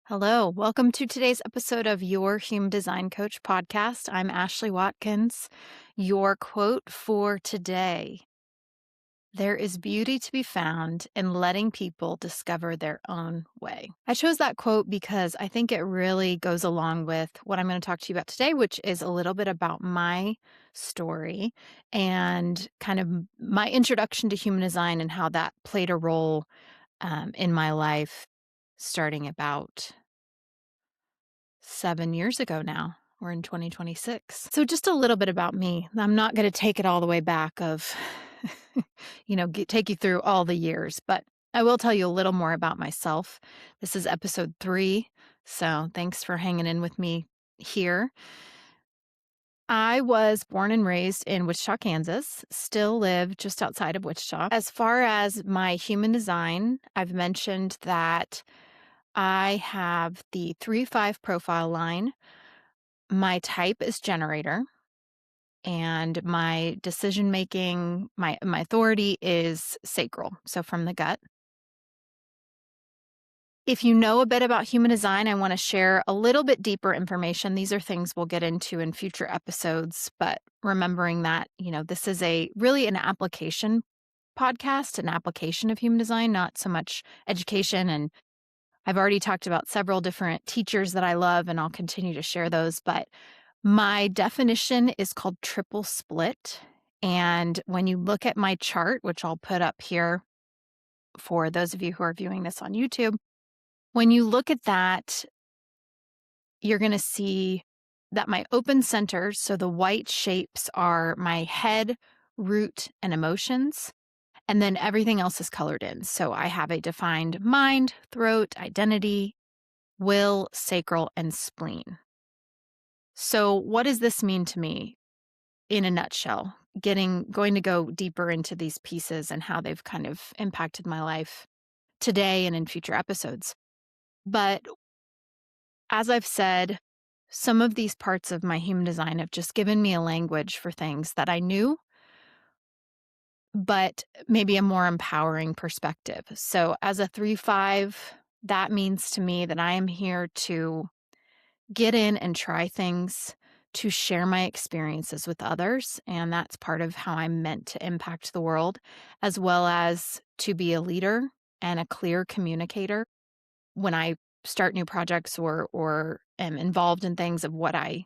Hello, welcome to today's episode of Your Human Design Coach podcast. I'm Ashley Watkins. Your quote for today: there is beauty to be found in letting people discover their own way. I chose that quote because I think it really goes along with what I'm going to talk to you about today, which is a little bit about my story and kind of my introduction to human design and how that played a role in my life starting about 7 years ago now. We're in 2026. So just a little bit about me. I'm not going to take it all the way back of, take you through all the years, but I will tell you a little more about myself. This is episode 3. So thanks for hanging in with me here. I was born and raised in Wichita, Kansas, still live just outside of Wichita. As far as my human design, I've mentioned that I have the 3-5 profile line. My type is generator, and my decision making, my authority is sacral, so from the gut. If you know a bit about human design, I want to share a little bit deeper information. These are things we'll get into in future episodes, but remembering that, this is really an application podcast, an application of human design, not so much education. And I've already talked about several different teachers that I love, and I'll continue to share those, but my definition is called triple split. And when you look at my chart, which I'll put up here for those of you who are viewing this on YouTube, when you look at that, you're going to see that my open centers, so the white shapes, are my head, root, and emotions. And then everything else is colored in. So I have a defined mind, throat, identity, will, sacral, and spleen. So what does this mean to me in a nutshell? Going to go deeper into these pieces and how they've kind of impacted my life today and in future episodes. But as I've said, some of these parts of my human design have just given me a language for things that I knew, but maybe a more empowering perspective. So as a 3-5, that means to me that I am here to get in and try things, to share my experiences with others. And that's part of how I'm meant to impact the world, as well as to be a leader and a clear communicator when I start new projects or am involved in things of what I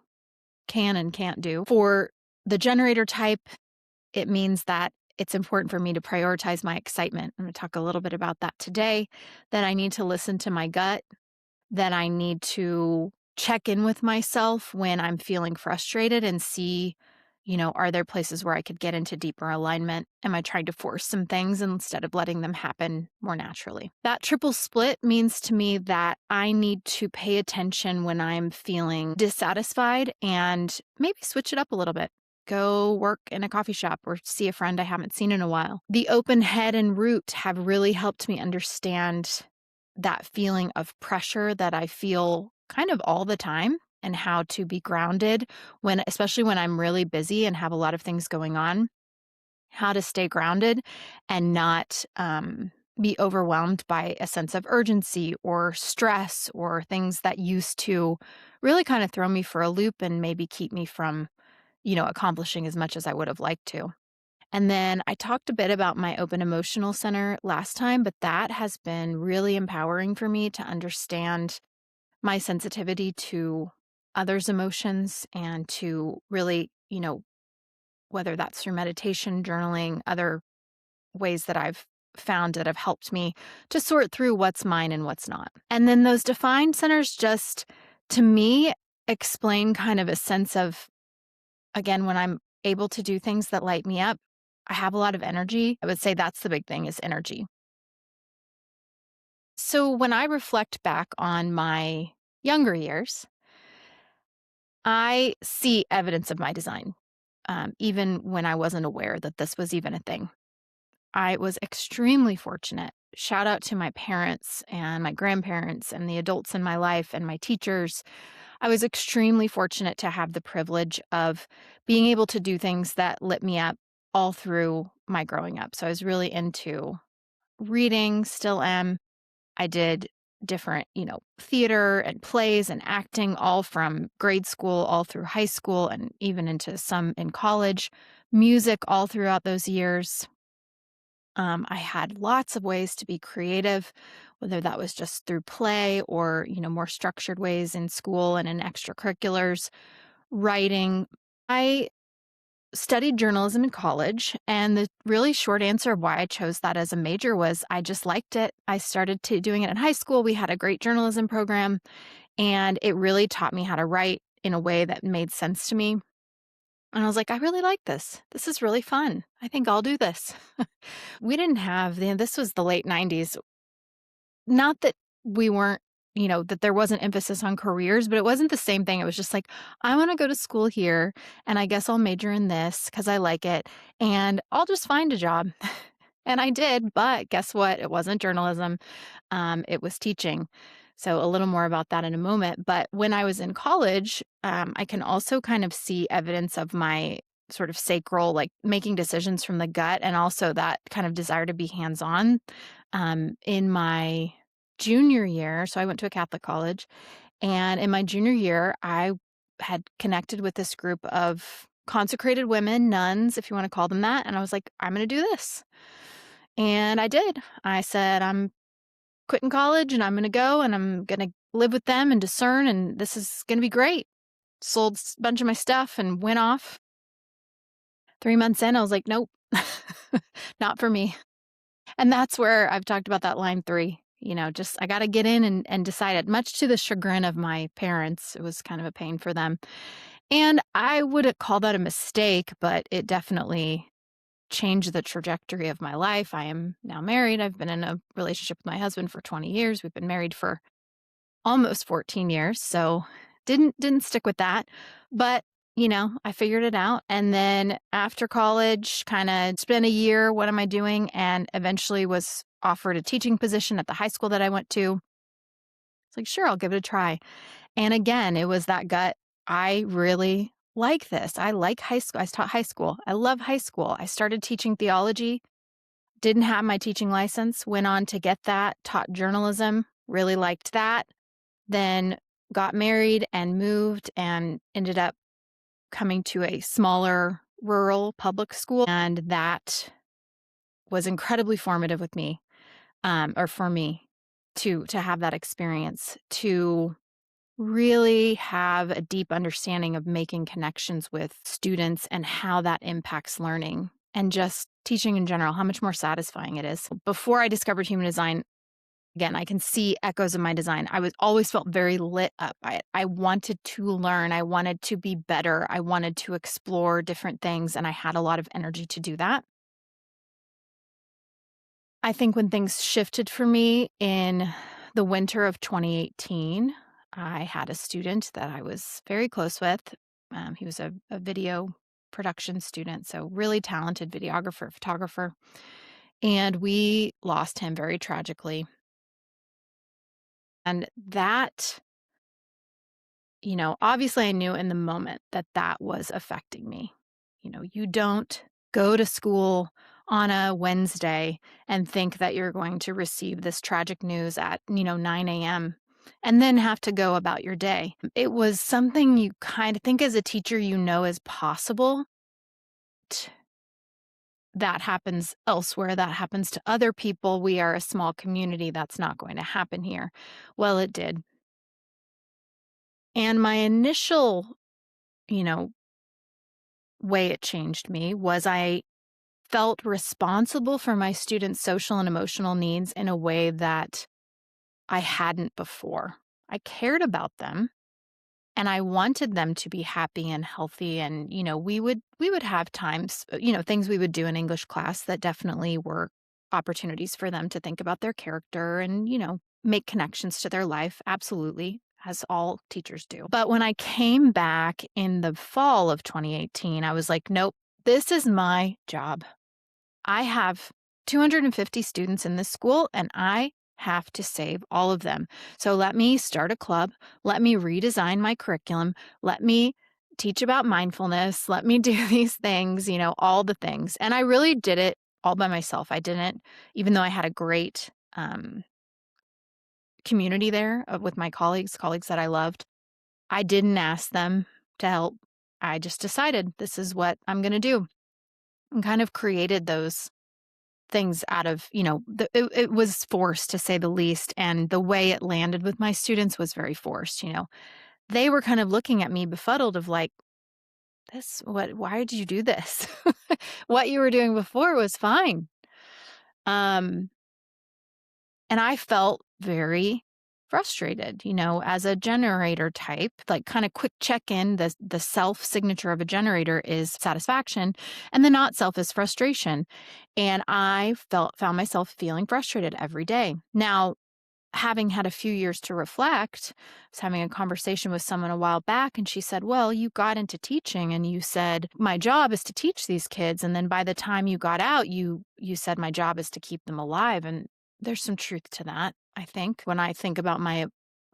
can and can't do. For the generator type, it means that it's important for me to prioritize my excitement. I'm going to talk a little bit about that today, that I need to listen to my gut, that I need to check in with myself when I'm feeling frustrated and see, are there places where I could get into deeper alignment? Am I trying to force some things instead of letting them happen more naturally? That triple split means to me that I need to pay attention when I'm feeling dissatisfied and maybe switch it up a little bit. Go work in a coffee shop or see a friend I haven't seen in a while. The open head and root have really helped me understand that feeling of pressure that I feel kind of all the time, and how to be grounded especially when I'm really busy and have a lot of things going on, how to stay grounded and not be overwhelmed by a sense of urgency or stress or things that used to really kind of throw me for a loop and maybe keep me from, accomplishing as much as I would have liked to. And then I talked a bit about my open emotional center last time, but that has been really empowering for me to understand my sensitivity to others' emotions and to really, whether that's through meditation, journaling, other ways that I've found that have helped me to sort through what's mine and what's not. And then those defined centers just, to me, explain kind of a sense of, again, when I'm able to do things that light me up, I have a lot of energy. I would say that's the big thing, is energy. So when I reflect back on my younger years, I see evidence of my design, even when I wasn't aware that this was even a thing. I was extremely fortunate. Shout out to my parents and my grandparents and the adults in my life and my teachers. I was extremely fortunate to have the privilege of being able to do things that lit me up all through my growing up. So I was really into reading, still am. I did different, theater and plays and acting all from grade school, all through high school, and even into some in college, music all throughout those years. I had lots of ways to be creative, whether that was just through play or, more structured ways in school and in extracurriculars, writing. I studied journalism in college, and the really short answer of why I chose that as a major was I just liked it. I started doing it in high school. We had a great journalism program, and it really taught me how to write in a way that made sense to me. And I was like, I really like this. This is really fun. I think I'll do this. We didn't have, this was the late 90s. Not that we weren't, that there wasn't emphasis on careers, but it wasn't the same thing. It was just like, I want to go to school here, and I guess I'll major in this because I like it, and I'll just find a job. And I did, but guess what? It wasn't journalism. It was teaching. So a little more about that in a moment. But when I was in college, I can also kind of see evidence of my sort of sacral, like making decisions from the gut, and also that kind of desire to be hands-on. In my junior year, so I went to a Catholic college, and in my junior year, I had connected with this group of consecrated women, nuns, if you want to call them that. And I was like, I'm going to do this. And I did. I said, I'm quitting college and I'm going to go and I'm going to live with them and discern. And this is going to be great. Sold a bunch of my stuff and went off. 3 months in, I was like, nope, not for me. And that's where I've talked about that line 3. Just I got to get in and decide it, much to the chagrin of my parents. It was kind of a pain for them. And I would call that a mistake, but it definitely changed the trajectory of my life. I am now married. I've been in a relationship with my husband for 20 years. We've been married for almost 14 years. So didn't stick with that. But, I figured it out. And then after college, kind of spent a year, what am I doing? And eventually was offered a teaching position at the high school that I went to. It's like, sure, I'll give it a try. And again, it was that gut. I really like this. I like high school. I taught high school. I love high school. I started teaching theology, didn't have my teaching license, went on to get that, taught journalism, really liked that, then got married and moved and ended up coming to a smaller rural public school. And that was incredibly formative with me, or for me to have that experience, to really have a deep understanding of making connections with students and how that impacts learning and just teaching in general, how much more satisfying it is. Before I discovered human design, again, I can see echoes of my design. I was always felt very lit up by it. I wanted to learn. I wanted to be better. I wanted to explore different things, and I had a lot of energy to do that. I think when things shifted for me in the winter of 2018, I had a student that I was very close with. He was a video production student, so really talented videographer, photographer. And we lost him very tragically. And that, obviously I knew in the moment that that was affecting me. You don't go to school on a Wednesday and think that you're going to receive this tragic news at, 9 a.m. and then have to go about your day. It was something you kind of think as a teacher, is possible. That happens elsewhere. That happens to other people. We are a small community. That's not going to happen here. Well, it did. And my initial, you know, way it changed me was I felt responsible for my students' social and emotional needs in a way that I hadn't before. I cared about them and I wanted them to be happy and healthy. And, we would have times, things we would do in English class that definitely were opportunities for them to think about their character and, make connections to their life. Absolutely. As all teachers do. But when I came back in the fall of 2018, I was like, nope, this is my job. I have 250 students in this school and I have to save all of them. So let me start a club. Let me redesign my curriculum. Let me teach about mindfulness. Let me do these things, all the things. And I really did it all by myself. I didn't, even though I had a great community there with my colleagues that I loved. I didn't ask them to help. I just decided this is what I'm going to do and kind of created those things out of, it was forced to say the least. And the way it landed with my students was very forced. They were kind of looking at me befuddled of like, why did you do this? What you were doing before was fine. Um, and I felt very frustrated, as a generator type, like kind of quick check in. The self signature of a generator is satisfaction, and the not self is frustration. And I found myself feeling frustrated every day. Now, having had a few years to reflect, I was having a conversation with someone a while back, and she said, well, you got into teaching and you said, my job is to teach these kids. And then by the time you got out, you said, my job is to keep them alive. And there's some truth to that, I think. When I think about my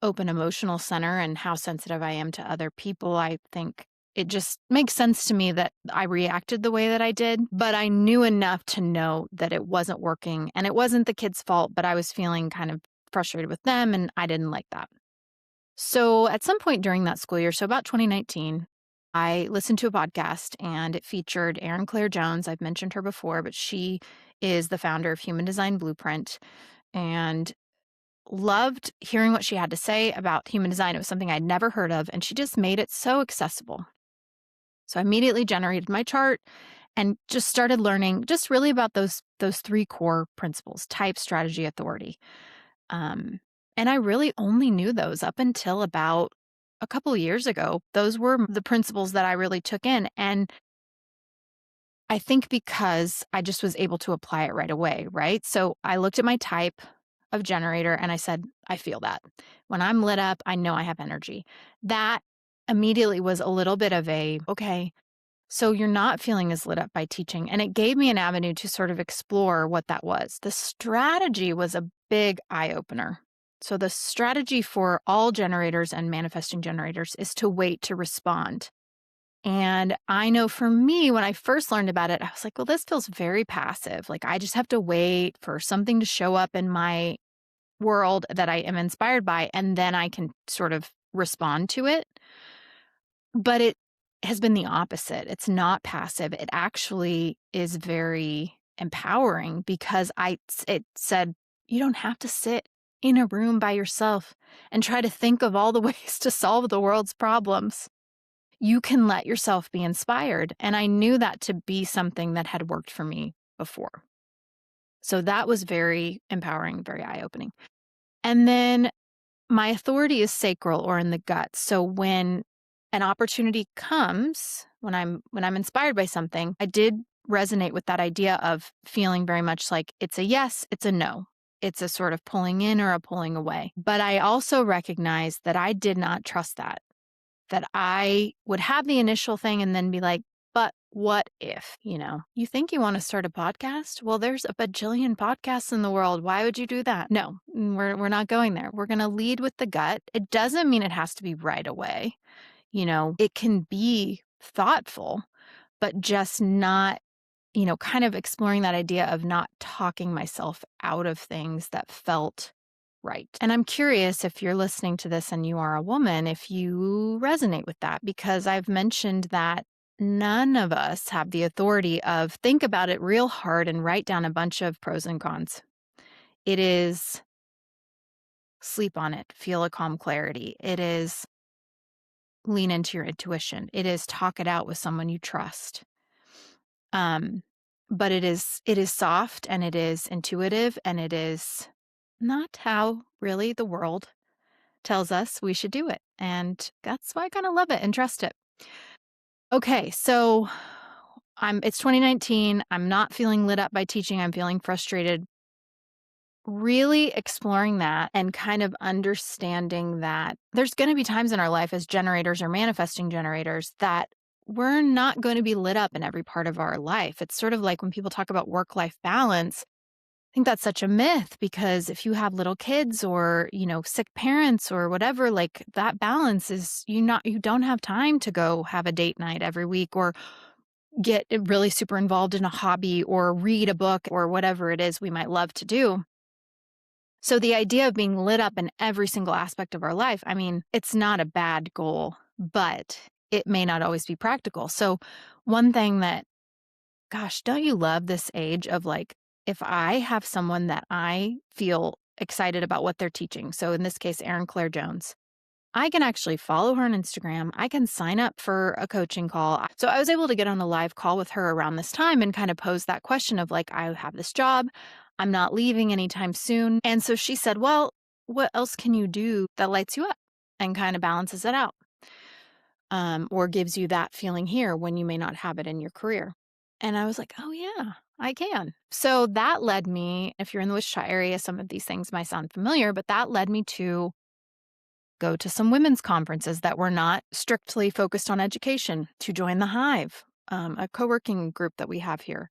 open emotional center and how sensitive I am to other people, I think it just makes sense to me that I reacted the way that I did, but I knew enough to know that it wasn't working and it wasn't the kids' fault, but I was feeling kind of frustrated with them, and I didn't like that. So at some point during that school year, so about 2019, I listened to a podcast and it featured Erin Claire Jones. I've mentioned her before, but she is the founder of Human Design Blueprint and loved hearing what she had to say about human design. It was something I'd never heard of, and she just made it so accessible. So I immediately generated my chart and just started learning just really about those three core principles: type, strategy, authority. Um, and I really only knew those up until about a couple of years ago. Those were the principles that I really took in. And I think because I just was able to apply it right away, right? So I looked at my type of generator and I said, I feel that. When I'm lit up, I know I have energy. That immediately was a little bit of okay, so you're not feeling as lit up by teaching. And it gave me an avenue to sort of explore what that was. The strategy was a big eye opener. So the strategy for all generators and manifesting generators is to wait to respond. And I know for me, when I first learned about it, I was like, well, this feels very passive. Like I just have to wait for something to show up in my world that I am inspired by, and then I can sort of respond to it. But it has been the opposite. It's not passive. It actually is very empowering because it said, you don't have to sit in a room by yourself and try to think of all the ways to solve the world's problems. You can let yourself be inspired. And I knew that to be something that had worked for me before. So that was very empowering, very eye-opening. And then my authority is sacral, or in the gut. So when an opportunity comes, when I'm inspired by something, I did resonate with that idea of feeling very much like it's a yes, it's a no. It's a sort of pulling in or a pulling away. But I also recognized that I did not trust that I would have the initial thing and then be like, but what if, you think you want to start a podcast? Well, there's a bajillion podcasts in the world. Why would you do that? No, we're not going there. We're going to lead with the gut. It doesn't mean it has to be right away. It can be thoughtful, but just not, kind of exploring that idea of not talking myself out of things that felt right. And I'm curious, if you're listening to this and you are a woman, if you resonate with that, because I've mentioned that none of us have the authority of think about it real hard and write down a bunch of pros and cons. It is sleep on it, feel a calm clarity. It is lean into your intuition. It is talk it out with someone you trust. But it is soft and it is intuitive and it is not how really the world tells us we should do it. And that's why I kind of love it and trust it. Okay, so it's 2019. I'm not feeling lit up by teaching. I'm feeling frustrated. Really exploring that and kind of understanding that there's going to be times in our life as generators or manifesting generators that we're not going to be lit up in every part of our life. It's sort of like when people talk about work-life balance. I think that's such a myth because if you have little kids or, sick parents or whatever, like that balance is you don't have time to go have a date night every week or get really super involved in a hobby or read a book or whatever it is we might love to do. So the idea of being lit up in every single aspect of our life, I mean, it's not a bad goal, but it may not always be practical. So one thing that, gosh, don't you love this age of like, if I have someone that I feel excited about what they're teaching, so in this case, Erin Claire Jones, I can actually follow her on Instagram. I can sign up for a coaching call. So I was able to get on a live call with her around this time and kind of pose that question of like, I have this job. I'm not leaving anytime soon. And so she said, well, what else can you do that lights you up and kind of balances it out, or gives you that feeling here when you may not have it in your career? And I was like, oh, yeah, I can. So that led me, if you're in the Wichita area, some of these things might sound familiar, but that led me to go to some women's conferences that were not strictly focused on education, to join the Hive, a co-working group that we have here,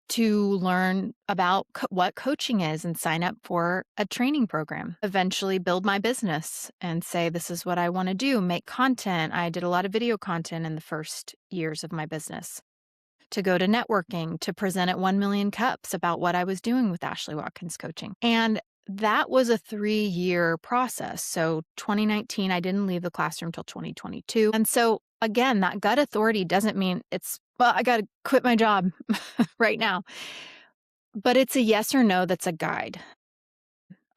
to learn about what coaching is and sign up for a training program, eventually build my business and say, this is what I want to do, make content. I did a lot of video content in the first years of my business, to go to networking, to present at 1 Million Cups about what I was doing with Ashley Watkins Coaching. And that was a 3-year process. So 2019, I didn't leave the classroom till 2022. And so again, that gut authority doesn't mean it's, well, I got to quit my job right now. But it's a yes or no that's a guide.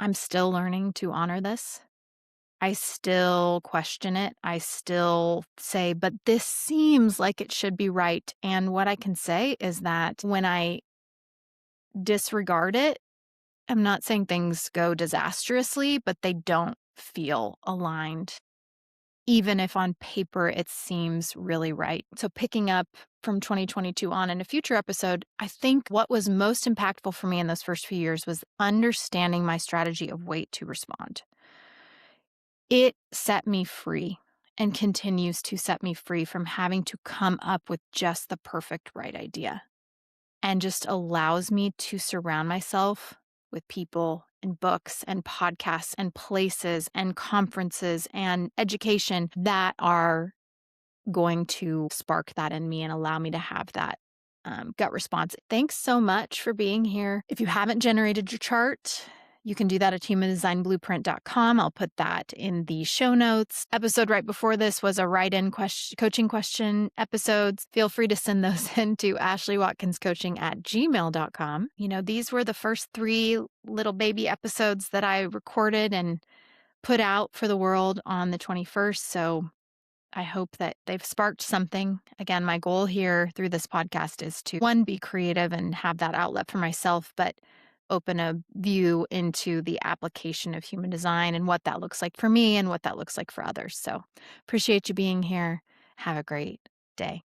I'm still learning to honor this. I still question it. I still say, but this seems like it should be right. And what I can say is that when I disregard it, I'm not saying things go disastrously, but they don't feel aligned, even if on paper it seems really right. So, picking up from 2022 on in a future episode, I think what was most impactful for me in those first few years was understanding my strategy of wait to respond. It set me free and continues to set me free from having to come up with just the perfect right idea, and just allows me to surround myself with people and books and podcasts and places and conferences and education that are going to spark that in me and allow me to have that gut response. Thanks so much for being here. If you haven't generated your chart, you can do that at humandesignblueprint.com. I'll put that in the show notes. Episode right before this was a write-in coaching question episodes. Feel free to send those in to ashleywatkinscoaching@gmail.com. You know, these were the first 3 little baby episodes that I recorded and put out for the world on the 21st. So I hope that they've sparked something. Again, my goal here through this podcast is to, one, be creative and have that outlet for myself, but open a view into the application of human design and what that looks like for me and what that looks like for others. So appreciate you being here. Have a great day.